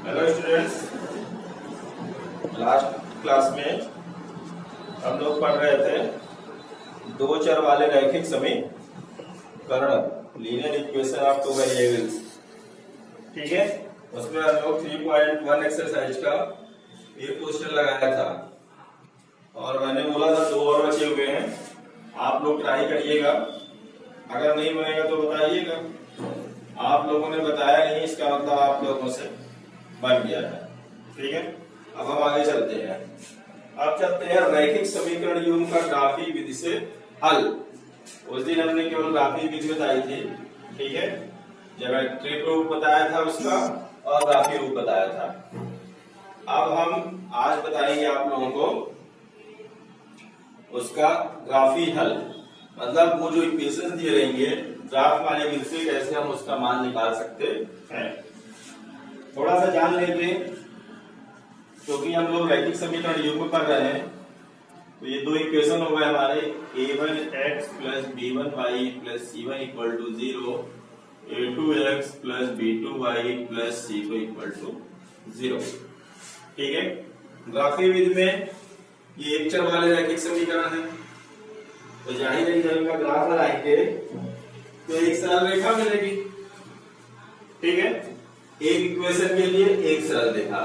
Hello students, last class में हम लोग पढ़ रहे थे दो चर वाले रैखिक समीकरण, linear equation of two variables. ठीक है, उसमें हम लोग 3.1 एक्सरसाइज का एक क्वेश्चन लगाया था और मैंने बोला था दो और बचे हुए हैं, आप लोग ट्राई करिएगा। अगर नहीं बनेगा तो बताइएगा। आप लोगों ने बताया नहीं, इसका मतलब आप लोगों से बन गया है। ठीक है, अब हम आगे चलते हैं। अब चलते हैं रैखिक समीकरण युग्म का ग्राफी विधि से हल। उस दिन हमने केवल ग्राफी विधि बताई थी। ठीक है, ज्योमेट्रिक रूप बताया था उसका और ग्राफी रूप बताया था। अब हम आज बताएंगे आप लोगों को उसका ग्राफी हल, मतलब वो जो इक्वेशन दिए रहेंगे ग्राफ वाले विधि से कैसे हम उसका मान निकाल सकते हैं। थोड़ा सा जान लेंगे क्योंकि हम लोग रैखिक समीकरण युग्म कर रहे हैं। तो ये दो इक्वेशन हो गए हमारे, a1x + b1y + c1 = 0, a2x + b2y + c2 = 0। ठीक है, ग्राफी विधि में ये एक चर वाले रैखिक समीकरण है, तो जाहिर है जब इनका ग्राफ बनाएंगे तो एक सरल रेखा मिलेगी। ठीक है, एक इक्वेशन के लिए एक सरल रेखा,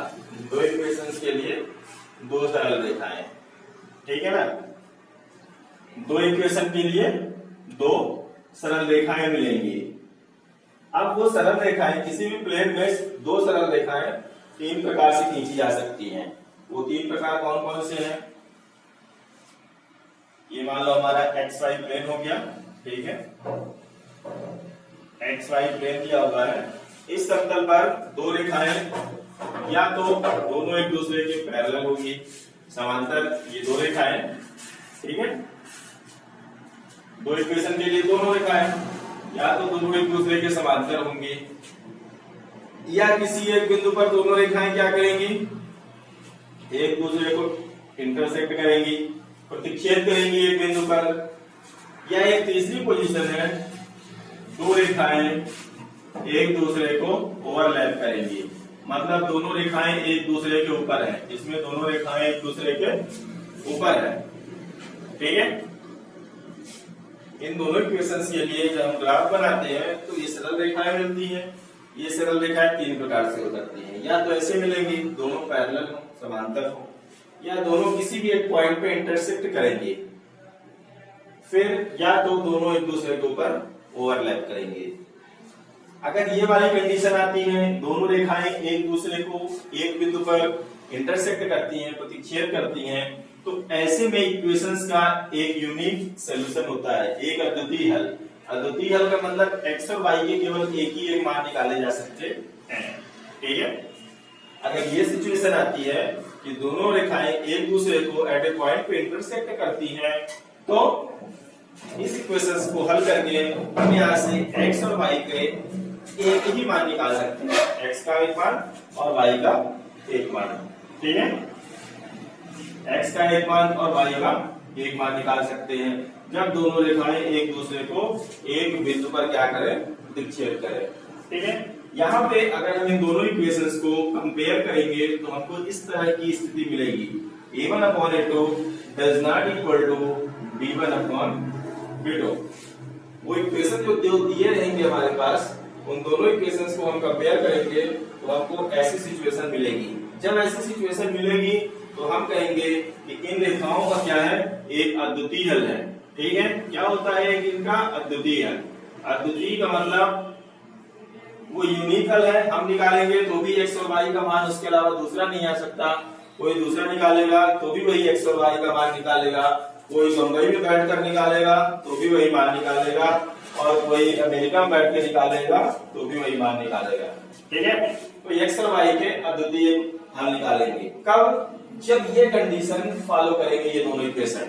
दो इक्वेशंस के लिए दो सरल रेखाएं। ठीक है ना, दो इक्वेशन के लिए दो सरल रेखाएं मिलेंगी। अब वो सरल रेखाएं किसी भी प्लेन में दो सरल रेखाएं तीन प्रकार से खींची जा सकती हैं। वो तीन प्रकार कौन कौन से हैं? ये मान लो हमारा XY प्लेन हो गया। ठीक है, XY प्लेन दिया हुआ है। इस समतल पर दो रेखाएं या तो दोनों एक दूसरे के पैरेलल होगी, समांतर, ये दो रेखाएं। ठीक है, दो इक्वेशन के लिए दोनों रेखाएं या तो दोनों एक दूसरे के समांतर होंगी, या किसी एक बिंदु पर दोनों रेखाएं क्या करेंगी, एक दूसरे को इंटरसेक्ट करेंगी, प्रतिच्छेद करेंगी एक बिंदु पर। या एक तीसरी पोजीशन है, दो रेखाएं एक दूसरे को ओवरलैप करेंगी, मतलब दोनों रेखाएं एक दूसरे के ऊपर है, इसमें दोनों रेखाएं एक दूसरे के ऊपर है। ठीक है, इन दोनों इक्वेशंस के लिए जब हम ग्राफ बनाते हैं तो ये सरल रेखाएं मिलती हैं। ये सरल रेखाएं तीन प्रकार से हो सकती हैं, या तो ऐसे मिलेंगी दोनों पैरेलल हो, समांतर हो, या दोनों किसी भी एक पॉइंट पे इंटरसेक्ट करेंगे, फिर या तो दोनों एक दूसरे के ऊपर ओवरलैप करेंगे। अगर ये वाली कंडीशन आती है, दोनों रेखाएं एक दूसरे को एक बिंदु पर इंटरसेक्ट करती हैं, प्रतिच्छेद करती हैं, तो ऐसे में इक्वेशंस का एक यूनिक सॉल्यूशन होता है, एक अद्वितीय हल। अद्वितीय हल का मतलब x और y के केवल एक ही एक मान निकाले जा सकते हैं। ठीक है, अगर ये सिचुएशन आती है कि दोनों रेखाएं एक दूसरे को एट ए पॉइंट पे इंटरसेक्ट करती हैं, तो इस इक्वेशंस को हल करके हम यहाँ से x और y के एक ही मान निकाल सकते हैं, x का एक मान और y का एक मान। ठीक है, x का एक मान और y का एक मान निकाल सकते हैं जब दोनों रेखाएं एक दूसरे को एक बिंदु पर क्या करें, प्रतिच्छेद करें। ठीक है, यहाँ पे अगर हम इन दोनों इक्वेशंस को कंपेयर करेंगे तो हमको इस तरह की स्थिति मिलेगी, a1/a2 does not equal to b1/b2। वो इक्वेशन जो दिए रहेंगे हमारे पास, उन दोनों इक्वेशंस को हम कंपेयर करेंगे तो हमको ऐसी सिचुएशन मिलेगी। जब ऐसी सिचुएशन मिलेगी तो हम कहेंगे कि इन रेखाओं का क्या है, एक अद्वितीय हल है। ठीक है, क्या होता है कि इनका अद्वितीय हल। अद्वितीय का मतलब वो यूनिक हल है, हम निकालेंगे तो भी x और y का मान उसके अलावा दूसरा नहीं आ सकता। कोई दूसरा निकालेगा तो भी वही x और y का मान निकालेगा, कोई बंबई में बैठकर निकालेगा तो भी वही मान निकालेगा, और कोई अमेरिका में बैठ के निकालेगा तो भी वही मान निकालेगा। ठीक है, तो x और y के अद्वितीय हल निकालेंगे कब, जब ये कंडीशन फॉलो करेंगे ये दोनों इक्वेशन।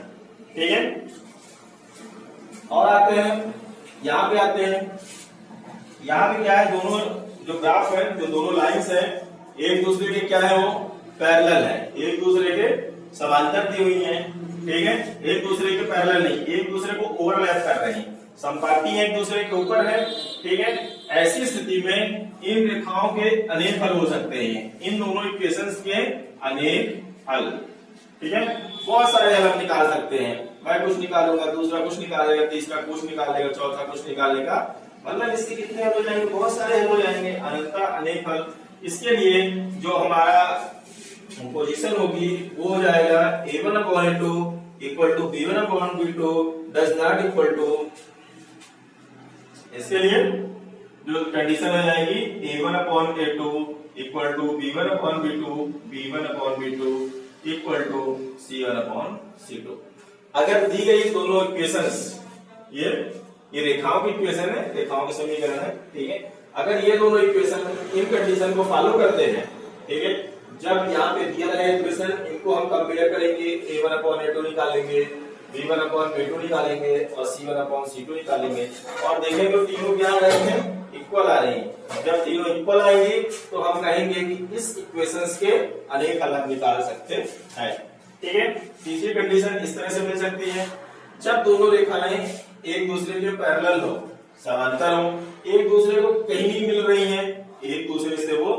ठीक है, और आते हैं यहाँ पे, आते हैं यहाँ पे क्या है, दोनों जो ग्राफ है, जो दोनों लाइंस है, एक दूसरे के क्या है, वो पैरेलल है, एक दूसरे के समांतर दी हुई हैं। ठीक है, एक दूसरे के पैरेलल नहीं, एक दूसरे को ओवरलैप कर रहे हैं। संपाती एक दूसरे के ऊपर है, ठीक है। ऐसी स्थिति में इन रेखाओं के अनेक हल हो सकते हैं, इन दोनों इक्वेशंस के अनेक हल, ठीक है। बहुत सारे हल हम निकाल सकते हैं, मैं कुछ निकालूंगा, दूसरा कुछ निकालेगा, तीसरा कुछ निकालेगा, चौथा कुछ निकालेगा, मतलब इसके कितने हल हो जाएंगे, बहुत सारे हल हो जाएंगे, अनंता अनेक हल। इसके लिए जो हमारा पोजीशन होगी वो हो जाएगा a1/a2 equal to b1/b2 does not equal to, इसके लिए जो कंडीशन हो जाएगी a1/a2 equal to b1/b2 b1/b2 equal to c1/c2। अगर दी गई दोनों इक्वेशंस, ये रेखाओं की इक्वेशन है, रेखाओं के समीकरण है, ठीक है। अगर ये दोनों इक्वेशन इन कंडीशन को फॉलो करते हैं, ठीक है, जब यहाँ पे दिया गया इक्वेशन इनको हम कंपेयर करेंगे, a1/a2 निकालेंगे, b1/b2 निकालेंगे और c1/c2 निकालेंगे और देखेंगे तीनों क्या आ रहे हैं, इक्वल आ रही हैं। जब तीनों इक्वल आएंगी तो हम कहेंगे कि इस इक्वेशंस के अनेक हल हम निकाल सकते हैं, ठीक है। तीसरी कंडीशन इस तरह से मिल सकती है, जब दोनों रेखाएं एक दूसरे के पैरेलल हो, समांतर हो, एक दूसरे को कहीं नहीं मिल रही हैं, एक दूसरे से वो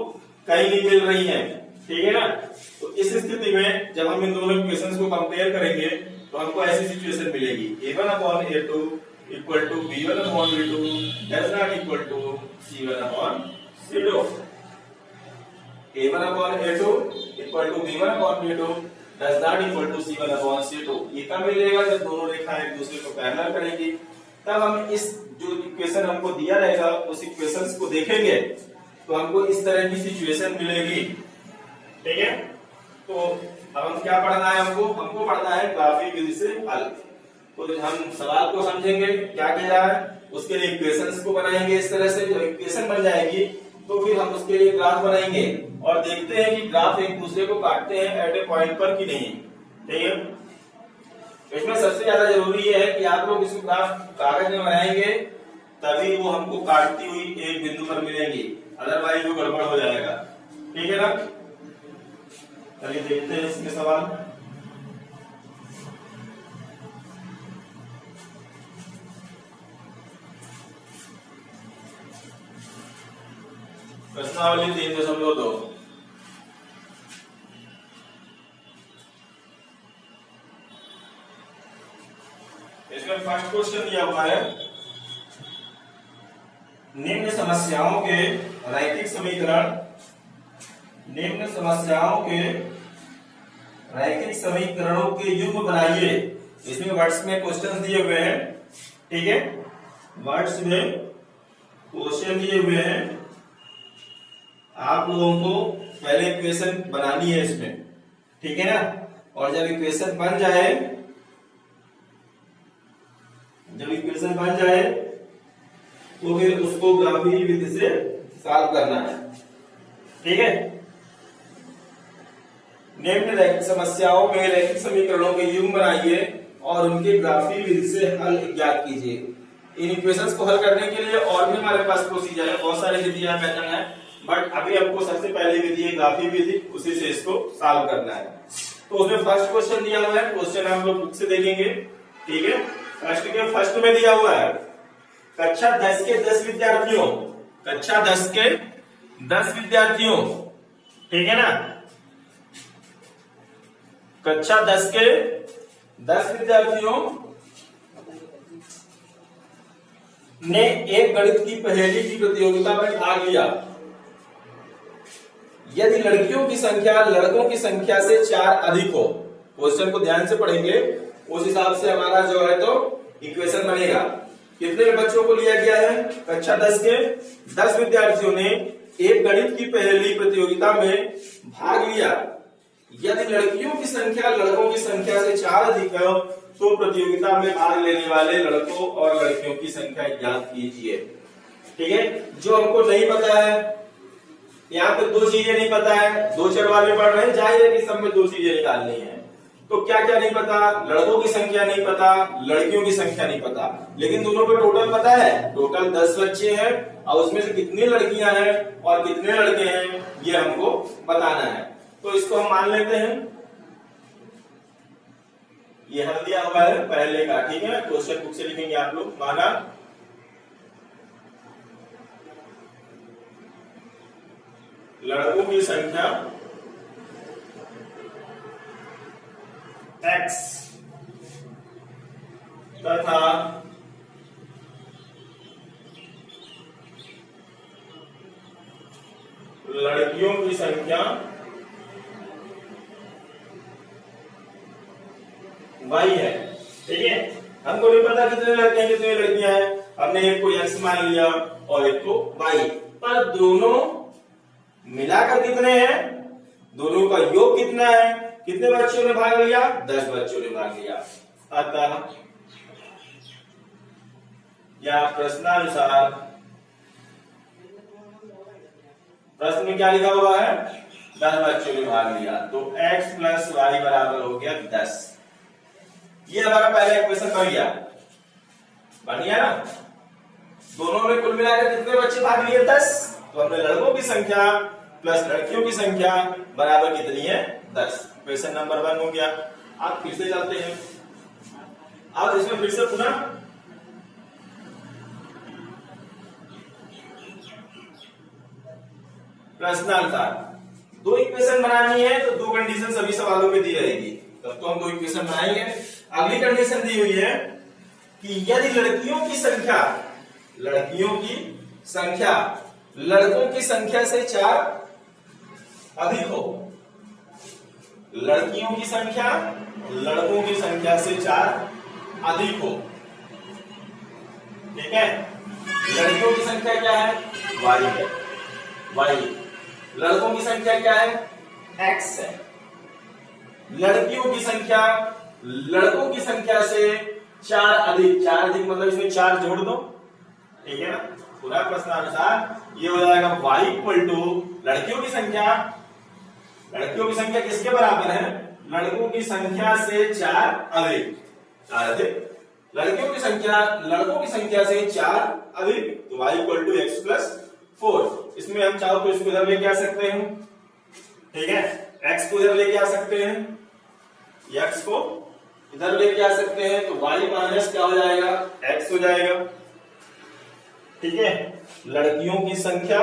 कहीं नहीं मिल रही हैं, ठीक है ना। तो इस स्थिति में जब हम इन दोनों इक्वेशंस को कंपेयर करेंगे तो हमको ऐसी सिचुएशन मिलेगी a1/a2 equal to b1/b2 does not equal to c1/c2। a1/a2 equal to b1/b2 does not equal to c1/c2। ये कब मिलेगा, जब दोनों रेखाएं एक दूसरे को पैरेलल करेंगी, तब हम इस जो इक्वेशन हमको दिया रहेगा उस इक्वेशंस को देखेंगे तो हमको इस तरह की सिचुएशन मिलेगी, ठीक है। तो अब हम क्या पढ़ना है, हमको पढ़ना है ग्राफिक विधि से हल। तो हम सवाल को समझेंगे क्या किया जा रहा है, उसके लिए इक्वेशंस को बनाएंगे इस तरह से, जब इक्वेशन बन जाएगी तो फिर हम उसके लिए ग्राफ बनाएंगे और देखते हैं कि ग्राफ एक दूसरे को काटते हैं एट ए पॉइंट पर कि नहीं, ठीक है। इसमें सबसे ज्यादा जरूरी ये है कि आप लोग इसको ग्राफ कागज में बनाएंगे तभी वो हमको काटती हुई एक बिंदु पर मिलेंगी, अदरवाइज वो गड़बड़ हो जाएगा, ठीक है ना। चलिए देखते हैं इसके सवाल। प्रश्नावली 3.2 इसमें फर्स्ट क्वेश्चन दिया हुआ है, निम्न समस्याओं के रैखिक समीकरण, निम्न समस्याओं के रैखिक समीकरणों के युग्म बनाइए। इसमें वर्ड्स में क्वेश्चन दिए हुए हैं, ठीक है, वर्ड्स में क्वेश्चन दिए हुए हैं, आप लोगों को पहले इक्वेशन बनानी है इसमें, ठीक है ना। और जब इक्वेशन बन जाए, तो फिर उसको ग्राफिक विधि से सॉल्व करना है, ठीक है। निम्न रैखिक समस्याओं में रैखिक समीकरणों के युग्म बनाइए और उनके ग्राफिक विधि से हल ज्ञात कीजिए। इन इक्वेशंस को हल करने के लिए और भी हमारे पास प्रोसीजर है, बहुत सारी विधियां पैटर्न है, बट अभी हमको सबसे पहले विधि है ग्राफिक विधि, उसी से इसको सॉल्व करना है। तो उसमें फर्स्ट क्वेश्चन दिया हुआ है, क्वेश्चन हम लोग बुक से देखेंगे, ठीक है। फर्स्ट में दिया हुआ है, कक्षा 10 के 10 विद्यार्थियों, कक्षा 10 के 10 विद्यार्थियों, ठीक है ना, कक्षा 10 के 10 विद्यार्थियों ने एक गणित की पहेली की प्रतियोगिता में भाग लिया। यदि लड़कियों की संख्या लड़कों की संख्या से 4 अधिक हो, क्वेश्चन को ध्यान से पढ़ेंगे, उस हिसाब से हमारा जो है तो इक्वेशन बनेगा। कितने बच्चों को लिया गया है, कक्षा 10 के 10 विद्यार्थियों ने एक गणित की पहेली प्रतियोगिता में भाग लिया। यदि लड़कियों की संख्या लड़कों की संख्या से 4 अधिक है तो प्रतियोगिता में भाग लेने वाले लड़कों और लड़कियों की संख्या ज्ञात कीजिए, ठीक है। जो हमको नहीं पता है, यहाँ पे 2 चीजें नहीं पता है, 2 चर वाले पढ़ रहे हैं, जाहिर है कि सब में 2 चीजें निकालनी है। तो क्या क्या नहीं पता, लड़कों की संख्या नहीं पता, लड़कियों की संख्या नहीं पता, लेकिन दोनों को टोटल पता है, टोटल 10 बच्चे हैं और उसमें से कितनी लड़कियां हैं और कितने लड़के हैं ये हमको बताना है। तो इसको हम मान लेते हैं, ये हल दिया हुआ है पहले का, ठीक है। क्वेश्चन बुक से लिखेंगे आप लोग। माना लड़कों की संख्या x तथा लड़कियों की संख्या y है, ठीक है। हमको नहीं पता कितने लड़के हैं कितनी लड़कियां हैं, हमने एक को x मान लिया और एक को y, पर दोनों मिलाकर कितने हैं, दोनों का योग कितना है, कितने बच्चों ने भाग लिया, 10 बच्चों ने भाग लिया। अतः या प्रश्नानुसार, प्रश्न में क्या लिखा हुआ है, 10 बच्चों ने भाग लिया, तो x प्लस वाई बराबर हो गया 10। ये हमारा पहला इक्वेशन बन गया ना। दोनों में कुल मिलाकर कितने बच्चे भाग लिए, 10। तो हमने लड़कों की संख्या प्लस लड़कियों की संख्या बराबर कितनी है, 10। क्वेश्चन नंबर 1 हो गया। आप फिर से चलते हैं, अब इसमें फिर से पुनः प्रश्नानुसार दो इक्वेशन बनानी है, तो दो कंडीशन सभी सवालों में दी रहेगी, तब तो हम दो इक्वेशन बनाएंगे। अगली कंडीशन दी हुई है कि यदि लड़कियों की संख्या लड़कों की संख्या से 4 अधिक हो, लड़कियों की संख्या लड़कों की संख्या से 4 अधिक हो, ठीक है। लड़कियों की संख्या क्या है, y है, y। लड़कों की संख्या क्या है, x है। लड़कियों की संख्या लड़कों की संख्या से 4 अधिक, 4 अधिक मतलब इसमें 4 जोड़ दो, ठीक है ना। पूरा प्रश्नानुसार ये हो जाएगा y इक्वल टू लड़कियों की संख्या किसके बराबर है, लड़कों की संख्या से 4 अधिक, 4 अधिक लड़कियों की संख्या लड़कों की संख्या से 4 अधिक, तो y equal to x plus 4। इसमें हम चाहो तो इसको इधर लेके आ सकते हैं, ठीक है। x को इधर लेके आ सकते हैं, x को इधर लेके आ सकते हैं, तो y माइनस क्या हो जाएगा, x हो जाएगा, ठीक है। लड़कियों की संख्या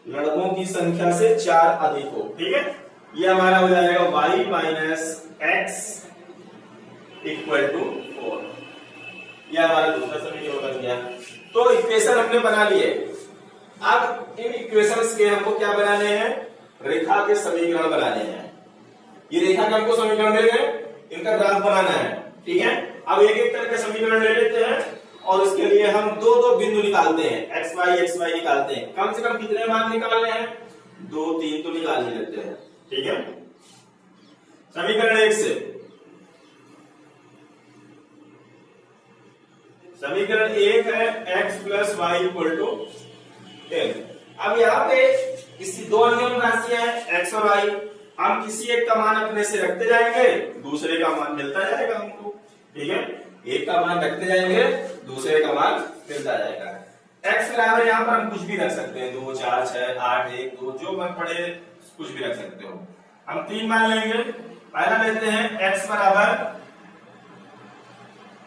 लड़कों की संख्या से 4 अधिक हो, ठीक है। ये हमारा हो जाएगा y minus x equal to 4। यह हमारा दूसरा समीकरण बन गया। तो इक्वेशन हमने बना लिए। अब इन इक्वेशंस के हमको क्या बनाने हैं, रेखा के समीकरण बनाने हैं। ये रेखा के हमको समीकरण मिल गए, इनका ग्राफ बनाना है, ठीक है। अब एक एक करके समीकरण ले लेते हैं और उसके लिए हम दो दो बिंदु निकालते हैं, x y निकालते हैं। कम से कम कितने मान निकालने हैं, 2 3 तो निकाल ही लेते हैं, ठीक है। समीकरण 1 से समीकरण 1 है x plus y equal to 10। अब यहाँ पे किसी दो अननोन राशियां हैं x और y, हम किसी एक का मान अपने से रखते जाएंगे, दूसरे का मान मिलता जाएगा हमको, ठीक है। एक का मान रखते जाएंगे, दूसरे का मान मिलता जाएगा। x बराबर यहाँ पर हम कुछ भी रख सकते हैं, 2 4 6 8 1 2, जो मन पड़े कुछ भी रख सकते हो। हम 3 मान लेंगे। पहला लेते हैं x बराबर,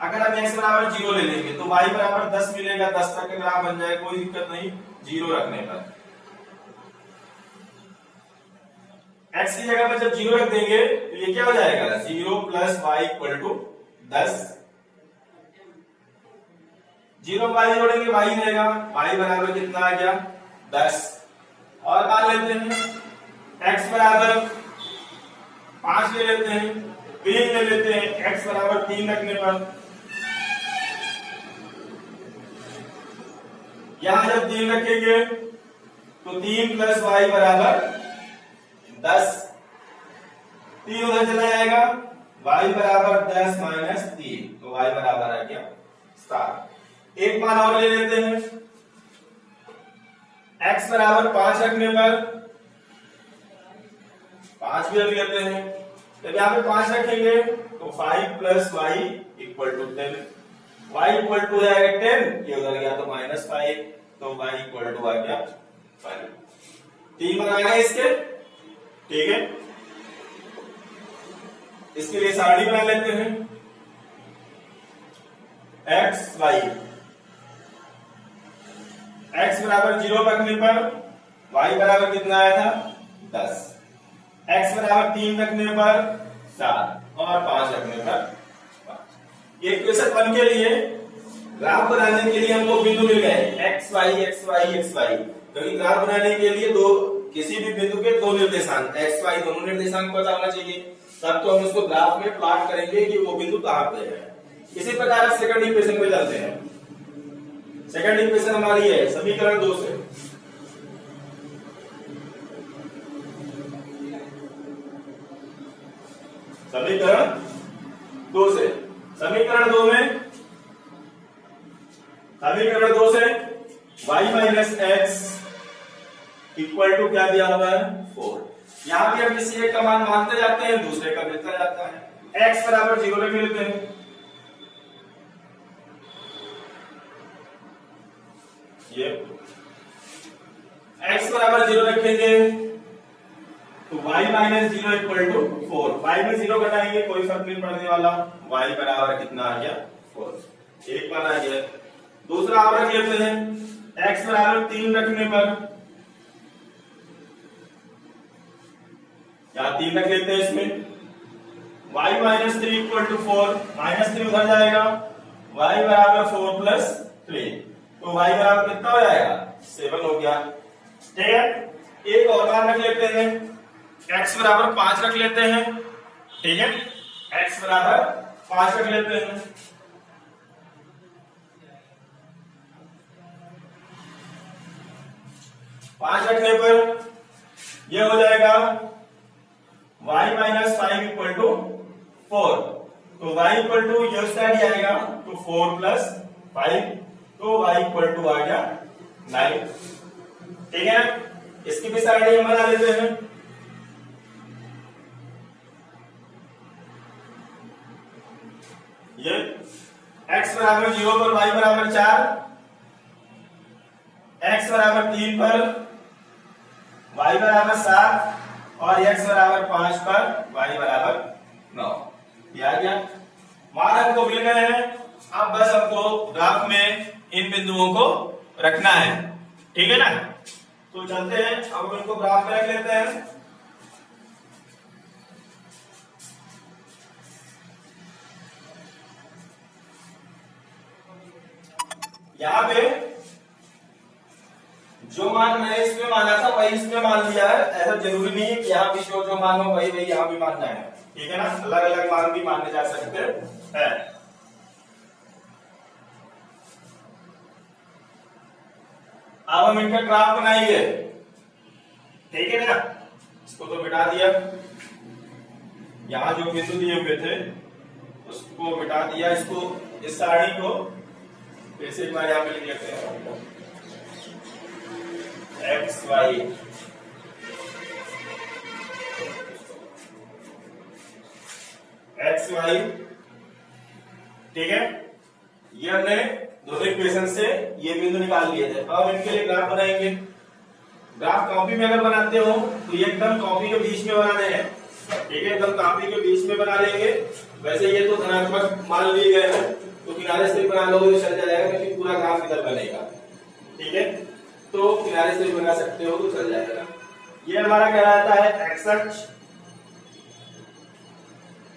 अगर हम x बराबर 0 ले लेंगे तो y बराबर 10 मिलेगा, 10 तक का ग्राफ बन जाएगा, कोई दिक्कत नहीं 0 रखने पर। x की जगह पर जब 0 रख देंगे तो ये क्या हो जाएगा, 0 plus y equal to 10। 0 y जोड़ेंगे y रहेगा, y बराबर कितना आ गया, 10। और मान लेते हैं x बराबर 5 ले लेते हैं, 3 ले लेते हैं, x बराबर 3 रखने पर यहां जब 3 रखेंगे तो 3 प्लस वाई बराबर 10, 3 उधर चला जाएगा, y बराबर 10 माइनस 3, तो y बराबर आ गया 7। एक मान और ले लेते हैं, x बराबर 5 रखने पर 5 भी रख लेते हैं। जब यहाँ पे 5 रखेंगे तो 5 plus y equal to 10, y equal to जाएगा 10, ये उधर गया तो माइनस 5, तो y इक्वल टू आ गया 5। 3 बनाएंगे इसके, ठीक है। इसके लिए सारणी बना लेते हैं। एक्स वाई, एक्स बराबर 0 रखने पर वाई बराबर कितना आया था 10, एक्स बराबर 3 रखने पर 7 और 5 रखने पर 5। इक्वेशन 1 के लिए ग्राफ बनाने के लिए हमको बिंदु मिल गए x y x y x y, क्योंकि ग्राफ बनाने के लिए दो किसी भी बिंदु के दो निर्देशांक एक्स वाई दोनों निर्देशांक पता होना चाहिए, तब तो हम उसको ग्राफ में प्लॉट करेंगे कि वो बिंदु कहां पे है। इसी प्रकार सेकंड इक्वेशन पे चलते हैं। सेकंड इक्वेशन हमारी है समीकरण 2 से, समीकरण 2 से, समीकरण 2 में समीकरण 2 से y minus x equal to क्या दिया हुआ है 4। यहां भी हम किसी एक का मान मानते जाते हैं, दूसरे का मिलता जाता है। x बराबर 0 रख लेते हैं, ये x बराबर 0 रखेंगे तो y minus 0 equal to 4। y में 0 घटाएंगे कोई फर्क नहीं पड़ने वाला, y बराबर कितना आ गया 4, एक बार आ गया। दूसरा और रख लेते हैं, x बराबर 3 रखने पर या 3 रख लेते हैं इसमें, y minus 3 equal to 4, minus 3 उधर जाएगा, y बराबर 4 प्लस 3, तो y बराबर कितना हो जाएगा 7 हो गया। ठीक है, एक और मान रख लेते हैं, x बराबर 5 रख लेते हैं। ठीक है, x बराबर 5 रख लेते हैं, पांच रखने पर यह हो जाएगा y माइनस 5 इक्वल टू 4, तो y इक्वल टू ये साइड ही आएगा तो 4 प्लस 5, तो y इक्वल टू आ गया 9। ठीक है, इसकी भी साइड हम बना लेते हैं। ये x बराबर 0 पर y बराबर 4, x बराबर 3 पर y बराबर 7 और x बराबर 5 पर y बराबर 9, ये आ गया। मान हमको मिल गए हैं, अब बस हमको ग्राफ में इन बिंदुओं को रखना है। ठीक है ना, तो चलते हैं, अब हम इनको ग्राफ में रख लेते हैं। यहां पे जो मान मैंने इसमें माना था वही इसमें मान लिया है, ऐसा जरूरी नहीं है कि यहाँ भी जो मान हो वही वही यहाँ भी मानना है। ठीक है ना, अलग अलग मान भी माने जा सकते हैं। अब हम इनका ग्राफ बनाएंगे। ठीक है ना, इसको तो मिटा दिया, यहां जो बिंदु दिए हुए थे उसको मिटा दिया, इसको इस सारणी को फिर से एक बार यहां पे लिख लेते हैं, एक्स वाई एक्स वाई। ठीक है, ये हमने दोनों इक्वेशन से ये बिंदु निकाल लिए थे। अब इनके लिए ग्राफ बनाएंगे। ग्राफ कॉपी में अगर बनाते हो तो ये एकदम कॉपी के बीच में बनाने हैं। ठीक है, एकदम कॉपी के बीच में बना लेंगे। वैसे ये तो धनात्मक मान लिए गए हैं, तो किनारे से बना लोगे तो चल जाएगा, क्योंकि पूरा ग्राफ इधर बनेगा। ठीक है, तो किनारे से भी बना सकते हो तो चल जाएगा। ये हमारा कहलाता है एक्स अक्ष,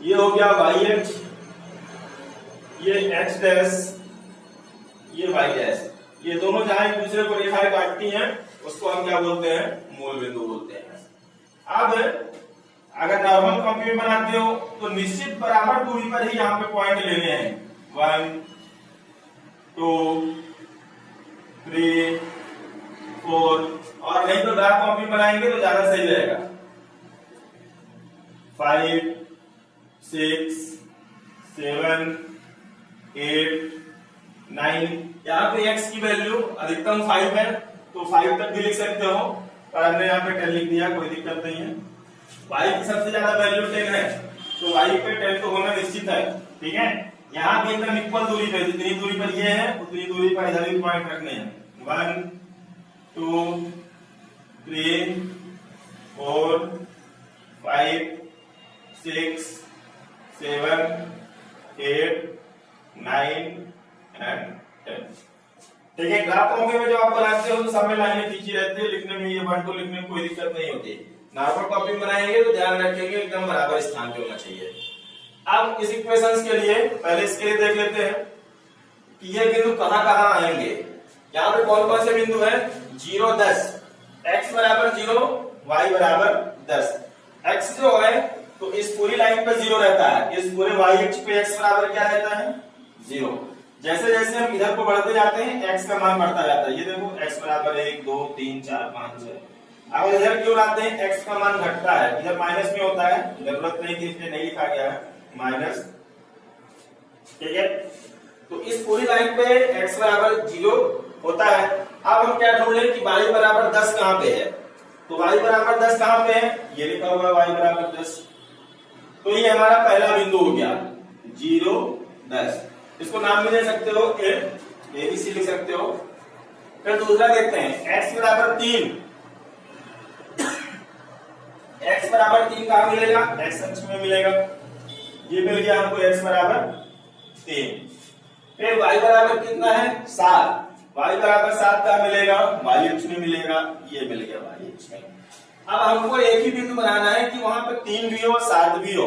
ये हो गया वाई अक्ष, ये एक्स डैश, ये वाई डैश। ये दोनों जहां एक दूसरे को रेखाएं काटती हैं उसको हम क्या बोलते हैं, मूल बिंदु बोलते हैं। अब अगर नॉर्मल कॉपी में बनाते हो तो निश्चित बराबर दूरी पर ही यहाँ पे पॉइंट लेने हैं, 1 2 3 4, और नहीं तो ग्राफ कॉपी बनाएंगे तो ज्यादा सही रहेगा, 5 6 7 8 9। यहाँ पे x की वैल्यू अधिकतम 5 है तो 5 तक भी लिख सकते हो, पर हमने यहाँ पे 10 लिख दिया, कोई दिक्कत नहीं है। y की सबसे ज्यादा वैल्यू 10 है तो y पे 10 तो होना निश्चित है। ठीक है, यहाँ भी एकदम इक्वल दूरी पे, जितनी दूरी पर ये है उतनी दूरी पर इधर भी पॉइंट रखने हैं, 1 2 3 4 5 6 7 8 9 एंड 10। ठीक है, ग्राफ कॉपी में जब आप बनाते हो तो सब में लाइनें खींची रहती है, लिखने में ये 1 2 लिखने में कोई दिक्कत नहीं होती। नॉर्मल कॉपी में बनाएंगे तो ध्यान रखेंगे एकदम बराबर स्थान पे होना चाहिए। अब इस इक्वेशंस के लिए पहले इसके लिए देख लेते हैं कि ये बिंदु कहां कहां आएंगे। यहाँ पे कौन कौन से बिंदु है? 0 10, x बराबर 0, y बराबर 10। x जो है तो इस पूरी लाइन पे 0 रहता है, इस पूरे y अक्ष पे x बराबर क्या रहता है? 0। जैसे जैसे हम इधर को बढ़ते जाते हैं x का मान बढ़ता जाता है। ये देखो x बराबर 1 2 3 4 5 6। अब इधर क्यों लाते हैं? x का मान घटता है, इधर माइनस में होता है, जरूरत नहीं थी इसलिए नहीं लिखा गया है माइनस। ठीक है, तो इस पूरी लाइन पे x बराबर 0 होता है। अब हम क्या ढूंढ लें कि y बराबर 10 कहां पे है? तो y बराबर 10 कहां पे है? ये लिखा हुआ है y बराबर 10। तो ये हमारा पहला बिंदु हो गया 0 10। इसको नाम भी दे सकते हो ए बी सी लिख सकते हो। फिर दूसरा देखते हैं x बराबर 3। x बराबर 3 कहां मिलेगा? x अक्ष में मिलेगा। ये मिल गया हमको x बराबर 3। फिर y बराबर कितना है? 7। y बराबर 7 कहां मिलेगा? y अक्ष में मिलेगा। ये मिल गया y अक्ष में। अब हमको एक ही बिंदु बनाना है कि वहां पे 3 भी हो 7 भी हो।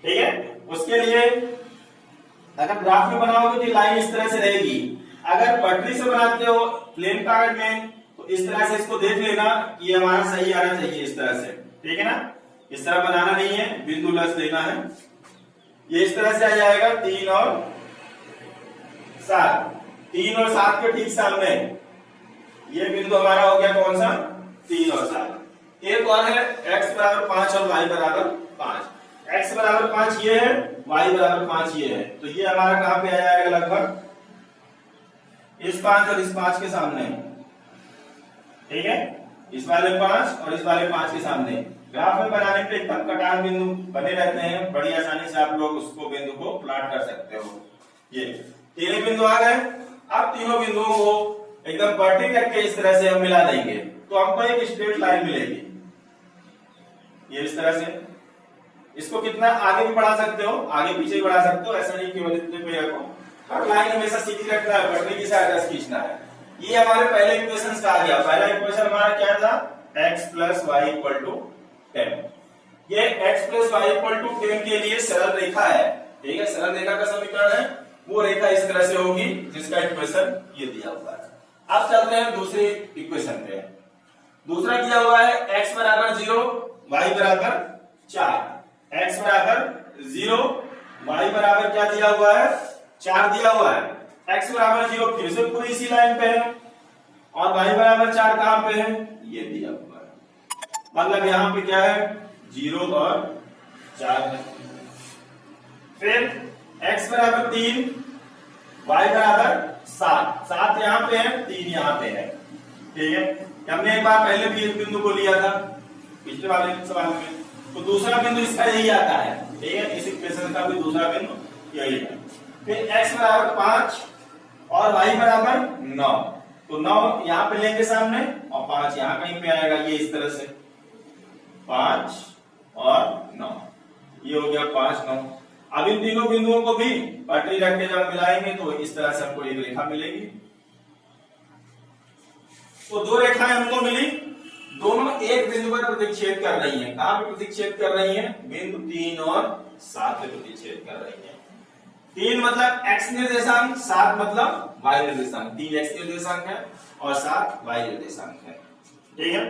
ठीक है, उसके लिए अगर ग्राफ में बनाओगे तो लाइन इस तरह से रहेगी। अगर पटरी से बनाते हो प्लेन कागज में तो इस तरह से इसको देख लेना कि ये हमारा सही आना चाहिए, इस तरह से। ठीक है ना, इस तरह बनाना नहीं है, बिंदु लस लेना है। ये इस तरह से आ जाएगा 3 और 7। 3 और 7 के ठीक सामने ये बिंदु हमारा हो गया कौन सा? 3 और 7। एक और है x बराबर 5 और y बराबर 5। x बराबर 5 ये है, y बराबर 5 ये है। तो ये हमारा कहां पे आ जाएगा? लगभग इस 5 और इस 5 के सामने। ठीक है, इस वाले 5 और इस वाले 5 के सामने। ग्राफ में बनाने पे एकदम कटान बिंदु बने रहते हैं, बड़ी आसानी से आप लोग उसको बिंदु को प्लॉट कर सकते हो। ये तीनों बिंदु आ गए। अब तीनों बिंदुओं को एकदम पलटी करके इस तरह से हम मिला देंगे तो हमको एक स्ट्रेट लाइन मिलेगी। ये इस तरह से। इसको कितना आगे भी बढ़ा सकते हो, आगे पीछे भी बढ़ा सकते हो, ऐसा नहीं केवल इतने पे रखो। हर लाइन हमेशा सीधी रखना है, पटरी की साइड खींचना है। ये हमारे पहले इक्वेशन का आ गया। पहला इक्वेशन हमारा क्या था? x plus y equal to 10। ये x plus y equal to 10 के लिए सरल रेखा है। ठीक है, सरल रेखा का समीकरण है, वो रेखा इस तरह से होगी जिसका इक्वेशन ये दिया हुआ है। अब चलते हैं दूसरी इक्वेशन पे। दूसरा दिया हुआ है x बराबर 0 y बराबर 4। x बराबर 0 y बराबर क्या दिया हुआ है? 4 दिया हुआ है। x बराबर 0 फिर से पूरी इसी लाइन पे है और y बराबर 4 कहां पे है? ये दिया हुआ है। मतलब यहां पे क्या है? 0 और 4 है। फिर x बराबर 3 y बराबर 7। 7 यहां पे है, 3 यहां पे है। ठीक है, हमने एक बार पहले भी एक बिंदु को लिया था पिछले वाले सवाल में, तो दूसरा बिंदु इसका यही आता है। ठीक है, इस इक्वेशन का भी दूसरा बिंदु यही है। फिर x बराबर 5 और y बराबर 9। तो 9 यहां पे लेंगे सामने और 5 यहां कहीं पे आएगा। ये इस तरह से 5 और 9, ये हो गया 5 9। अब इन तीनों बिंदुओं को भी पटरी रख के जब मिलाएंगे तो इस तरह से हमको एक रेखा मिलेगी। तो दो रेखाएं हमको मिली, दोनों एक बिंदु पर प्रतिच्छेद कर रही हैं। कहां पे प्रतिच्छेद कर रही हैं? बिंदु 3 और 7 पे प्रतिच्छेद कर रही हैं। 3 मतलब x निर्देशांक, 7 मतलब y निर्देशांक। 3 x निर्देशांक है और 7 y निर्देशांक है। ठीक है।